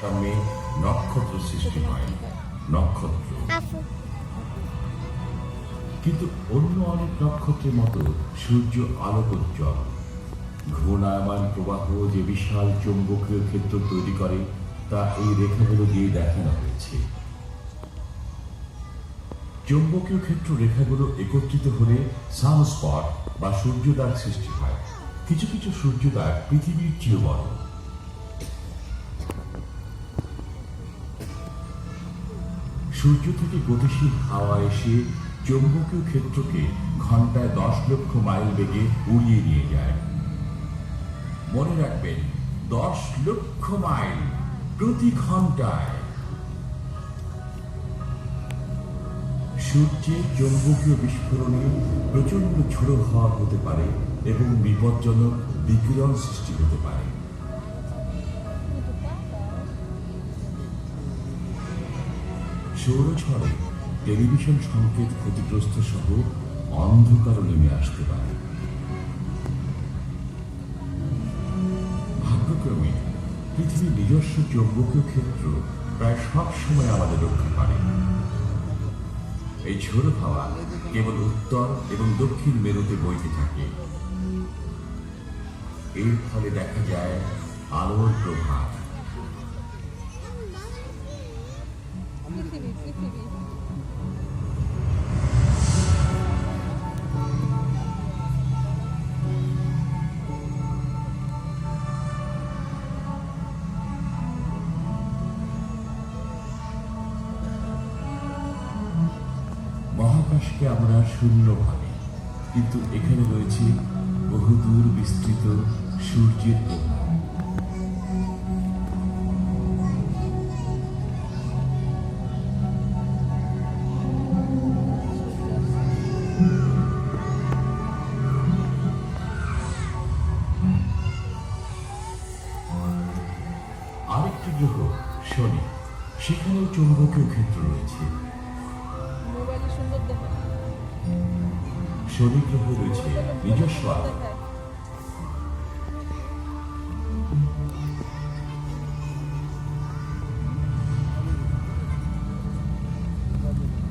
ভারসাম্যে নক্ষত্র সৃষ্টি হয়। নক্ষত্র কিন্তু অন্য অনেক নক্ষত্রের মতো সূর্য আলোকোজ্জ্বল। ঘূর্ণায়মান প্রবাহ যে বিশাল চৌম্বকীয় ক্ষেত্র তৈরি করে তা এই রেখাগুলো দিয়ে দেখানো হয়েছে। চৌম্বকীয় ক্ষেত্র রেখাগুলো একত্রিত হলে সানস্পট বা সূর্যদাগ সৃষ্টি হয়। কিছু কিছু সূর্যদাগ পৃথিবীর চেয়েও বড়। সূর্য থেকে গতিশীল হাওয়া এসে চৌম্বকীয় ক্ষেত্রকে ঘন্টায় 10 লক্ষ মাইল বেগে উড়িয়ে নিয়ে যায়। মনে রাখবেন, 10 লক্ষ মাইল প্রতি ঘন্টায়। সূর্যের চৌম্বকীয় বিস্ফোরণে প্রচন্ড ঝোড়ো হাওয়া হতে পারে এবং বিপজ্জনক বিকিরণ সৃষ্টি হতে পারে। সৌরঝড়ে টেলিভিশন সংকেত ক্ষতিগ্রস্ত সহ অন্ধকারও নেমে আসতে পারে। ভাগ্যক্রমে পৃথিবীর নিজস্ব চৌম্বকীয় ক্ষেত্র প্রায় সব সময় আমাদের রক্ষা করে। এই ঝোড়ো হাওয়া কেবল উত্তর এবং দক্ষিণ মেরুতে বইতে থাকে। এর ফলে দেখা যায় আলোর প্রভাব। মহাকাশকে আমরা শূন্য ভাবি, কিন্তু এখানে রয়েছে বহুদূর বিস্তৃত সূর্যের প্রভাব। আরেকটি গ্রহ শনি, সেখানেও চৌম্বকীয় ক্ষেত্র রয়েছে। শনি গ্রহে রয়েছে নিজস্ব আলো।